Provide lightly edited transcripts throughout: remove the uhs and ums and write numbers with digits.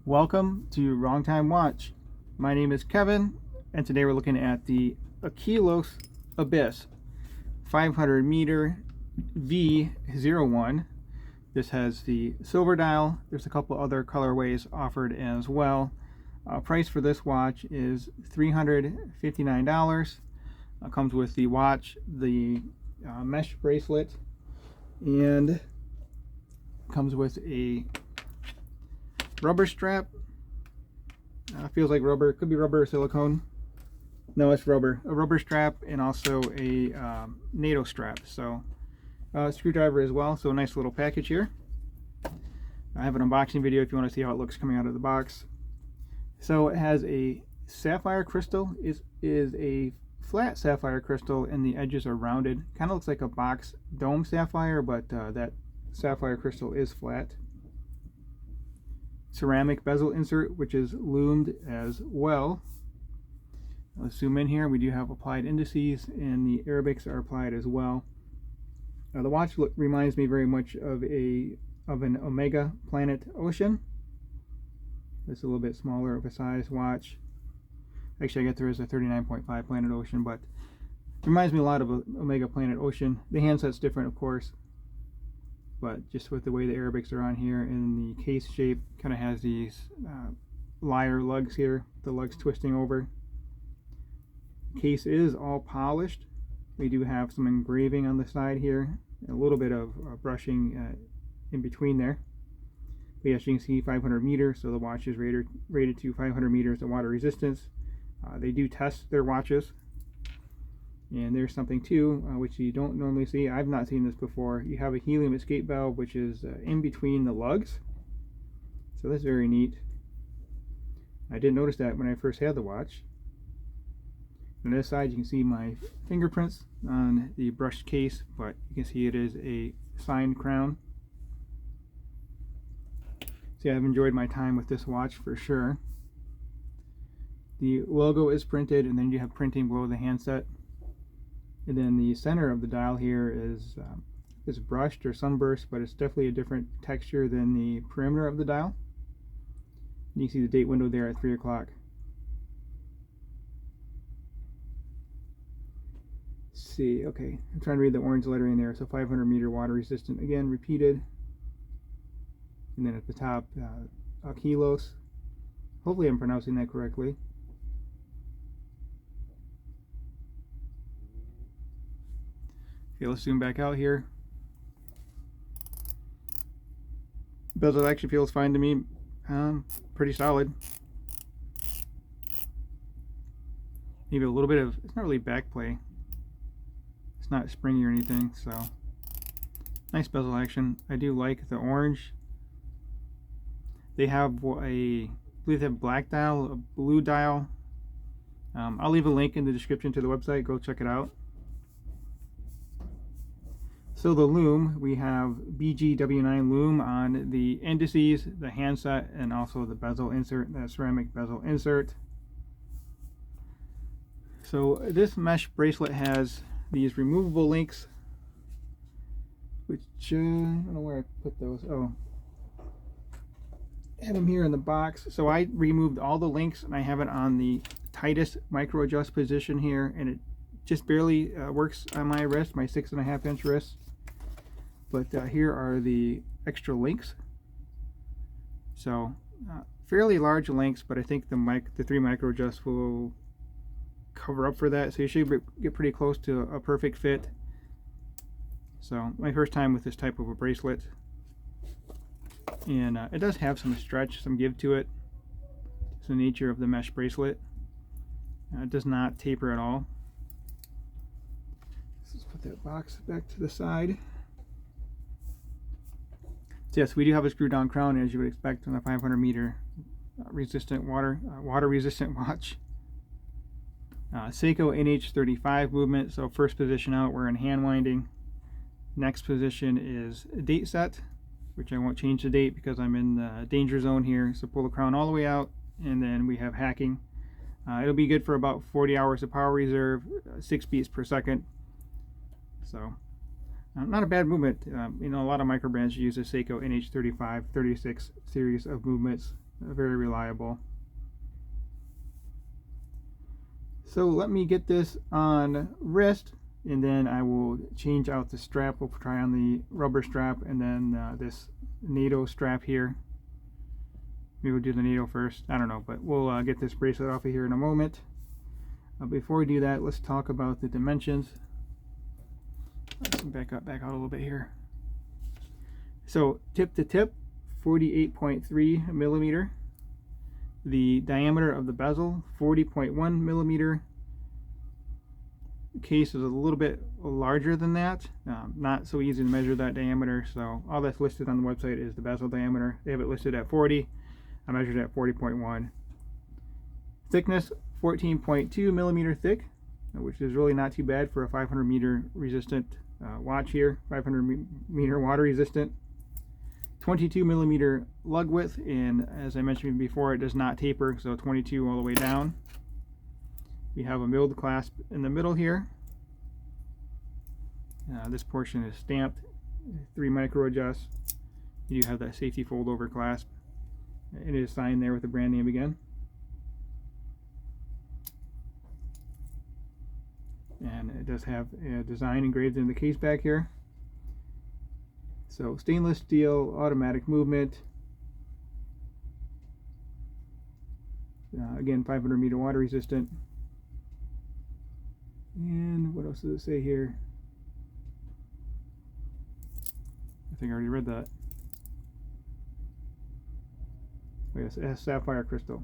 Welcome to Wrong Time Watch. My name is Kevin, and today we're looking at the Akheilos Abyss 500m V01. This has the silver dial. There's a couple other colorways offered as well. Price for this watch is $359. Comes with the watch, the mesh bracelet, and comes with a rubber strap. Feels like rubber. Could be rubber or silicone. No, it's rubber. A rubber strap and also a NATO strap. So screwdriver as well. So a nice little package here. I have an unboxing video if you want to see how it looks coming out of the box. So it has a sapphire crystal. Is a flat sapphire crystal and the edges are rounded. Kind of looks like a box dome sapphire, but that sapphire crystal is flat. Ceramic bezel insert, which is lumed as well. Let's zoom in here. We do have applied indices, and the Arabics are applied as well. The watch reminds me very much of an Omega Planet Ocean. It's a little bit smaller of a size watch. Actually, I guess there is a 39.5 Planet Ocean, but it reminds me a lot of Omega Planet Ocean. The handset's different, of course, but just with the way the Arabics are on here, and the case shape kind of has these lyre lugs here, the lugs twisting over. Case is all polished. We do have some engraving on the side here, a little bit of brushing in between there. But yes, you can see 500 meters, so the watch is rated to 500 meters of water resistance. They do test their watches. And there's something too, which you don't normally see. I've not seen this before. You have a helium escape valve, which is in between the lugs. So that's very neat. I didn't notice that when I first had the watch. On this side, you can see my fingerprints on the brushed case, but you can see it is a signed crown. See, I've enjoyed my time with this watch for sure. The logo is printed, and then you have printing below the handset. And then the center of the dial here is brushed or sunburst, but it's definitely a different texture than the perimeter of the dial. And you can see the date window there at 3 o'clock. See, okay, I'm trying to read the orange lettering there. So 500 meter water resistant, again, repeated. And then at the top, Akheilos. Hopefully I'm pronouncing that correctly. Okay, let's zoom back out here. Bezel actually feels fine to me. Pretty solid. Maybe a little bit of, it's not really back play. It's not springy or anything, so nice bezel action. I do like the orange. They have I believe they have black dial, a blue dial. I'll leave a link in the description to the website. Go check it out. So the Lume, we have BG-W9 Lume on the indices, the handset, and also the bezel insert, the ceramic bezel insert. So this mesh bracelet has these removable links, which I don't know where I put those. Oh, I have them here in the box. So I removed all the links, and I have it on the tightest micro adjust position here, and it just barely works on my wrist, my 6.5-inch wrist. But here are the extra links. So fairly large links, but I think the 3 micro adjusts will cover up for that. So you should get pretty close to a perfect fit. So my first time with this type of a bracelet, and it does have some stretch, some give to it. It's the nature of the mesh bracelet. It does not taper at all. Let's put that box back to the side. So yes, we do have a screw down crown, as you would expect on a 500 meter resistant water resistant watch. Seiko NH35 movement. So first position out, we're in hand winding. Next position is date set, which I won't change the date because I'm in the danger zone here. So pull the crown all the way out, and then we have hacking. It'll be good for about 40 hours of power reserve, 6 beats per second. So not a bad movement. You know, a lot of micro brands use the Seiko NH35 36 series of movements. very reliable. So let me get this on wrist, and then I will change out the strap. We'll try on the rubber strap and then this NATO strap here. Maybe we'll do the NATO first. I don't know, but we'll get this bracelet off of here in a moment. Before we do that, let's talk about the dimensions. Let's back out a little bit here. So tip to tip, 48.3 millimeter. The diameter of the bezel, 40.1 millimeter. The case is a little bit larger than that. Not so easy to measure that diameter, so all that's listed on the website is the bezel diameter. They have it listed at 40. I measured at 40.1. Thickness, 14.2 millimeter thick, which is really not too bad for a 500 meter resistant watch here. 500 meter water resistant. 22 millimeter lug width, and as I mentioned before, it does not taper, so 22 all the way down. We have a milled clasp in the middle here. This portion is stamped, 3 micro adjusts. You do have that safety fold over clasp. It is signed there with the brand name again. And it does have a design engraved in the case back here. So stainless steel, automatic movement. Again, 500 meter water resistant. And what else does it say here? I think I already read that. Oh yes, it has sapphire crystal.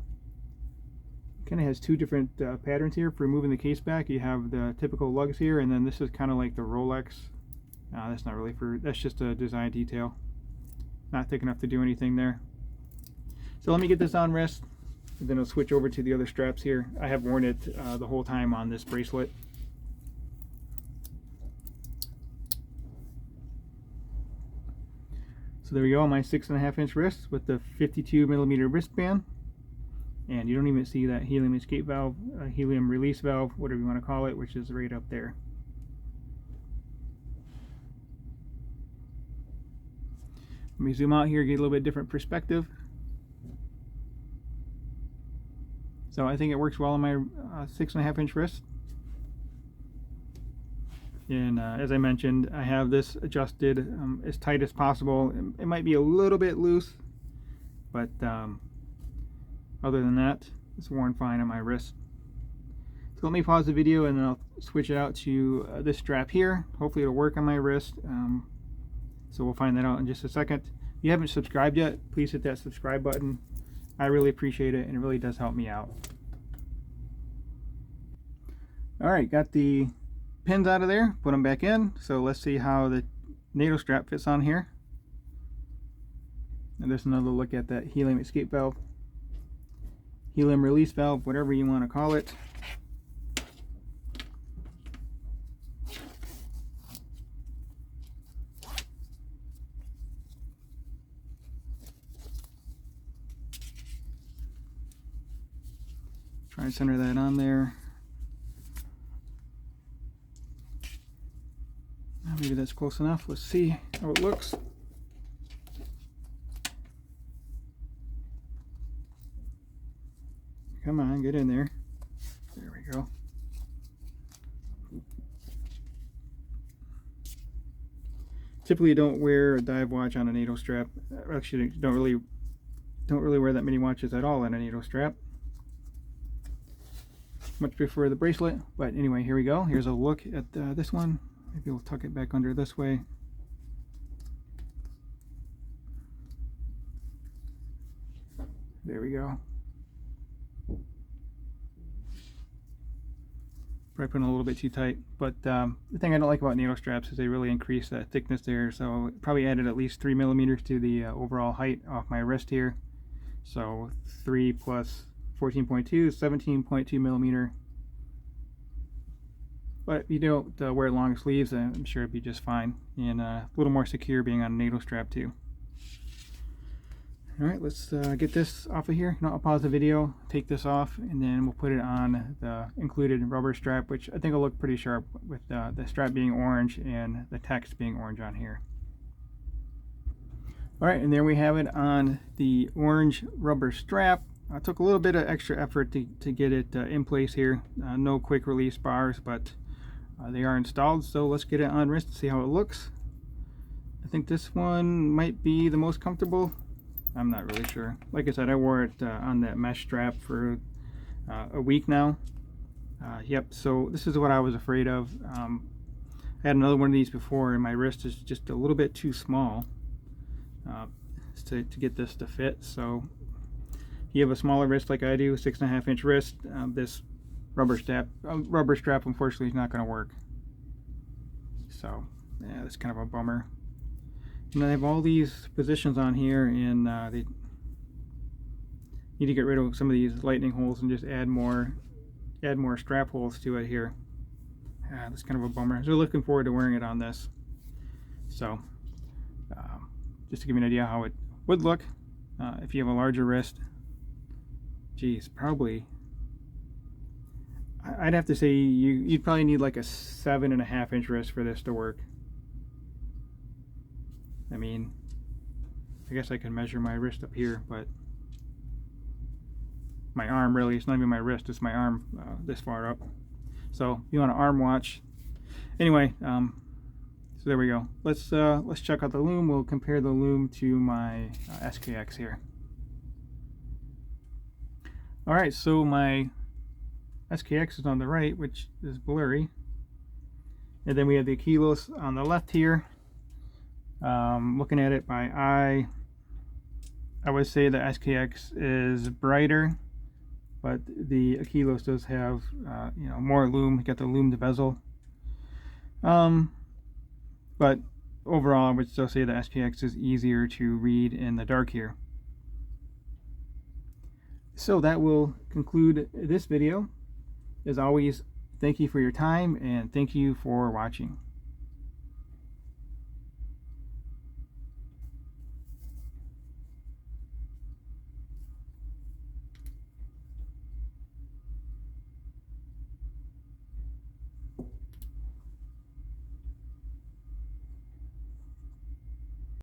Kind of has two different patterns here for removing the case back. You have the typical lugs here, and then this is kind of like the Rolex. That's not really for, that's just a design detail. Not thick enough to do anything there. So let me get this on wrist, and then I'll switch over to the other straps here. I have worn it the whole time on this bracelet. So there we go, my 6.5 inch wrist with the 52 millimeter wristband. And you don't even see that helium escape valve, helium release valve, whatever you want to call it, which is right up there. Let me zoom out here, get a little bit different perspective. So I think it works well on my 6.5 inch wrist. And as I mentioned, I have this adjusted as tight as possible. It might be a little bit loose, but other than that, it's worn fine on my wrist. So let me pause the video and then I'll switch it out to this strap here. Hopefully it'll work on my wrist. So we'll find that out in just a second. If you haven't subscribed yet, please hit that subscribe button. I really appreciate it, and it really does help me out. Alright, got the pins out of there, put them back in. So let's see how the NATO strap fits on here. And there's another look at that helium escape valve, helium release valve, whatever you want to call it. Try and center that on there. Maybe that's close enough. Let's see how it looks. Come on, get in there. There we go. Typically, you don't wear a dive watch on a NATO strap. Actually, don't really wear that many watches at all on a NATO strap. Much prefer the bracelet, but anyway, here we go. Here's a look at this one. Maybe we'll tuck it back under this way. There we go. Probably putting a little bit too tight, but the thing I don't like about NATO straps is they really increase that thickness there, so probably added at least 3 millimeters to the overall height off my wrist here. So 3 plus 14.2, 17.2 millimeter. But if you don't wear long sleeves, I'm sure it'd be just fine, and a little more secure being on a NATO strap too. Alright, let's get this off of here. Now I'll pause the video, take this off, and then we'll put it on the included rubber strap, which I think will look pretty sharp with the strap being orange and the text being orange on here. All right, and there we have it on the orange rubber strap. I took a little bit of extra effort to get it in place here. No quick release bars, but they are installed. So let's get it on wrist and see how it looks. I think this one might be the most comfortable. I'm not really sure. Like I said, I wore it on that mesh strap for a week now. Yep, so this is what I was afraid of. I had another one of these before, and my wrist is just a little bit too small to get this to fit. So if you have a smaller wrist like I do, 6.5 inch wrist, this rubber strap unfortunately is not going to work. So yeah, that's kind of a bummer. And I have all these positions on here, and they need to get rid of some of these lightning holes and just add more strap holes to it here. That's kind of a bummer. So looking forward to wearing it on this. So just to give you an idea how it would look if you have a larger wrist. Geez, probably I'd have to say you'd probably need like a 7.5 inch wrist for this to work. I mean, I guess I can measure my wrist up here, but my arm really, it's not even my wrist, it's my arm this far up. So you want an arm watch. Anyway, so there we go. Let's check out the Lume. We'll compare the Lume to my SKX here. All right, so my SKX is on the right, which is blurry, and then we have the Akheilos on the left here. Looking at it by eye, I would say the SKX is brighter, but the Akheilos does have you know, more lume. You got the lumed bezel, but overall I would still say the SKX is easier to read in the dark here. So that will conclude this video. As always, thank you for your time, and thank you for watching.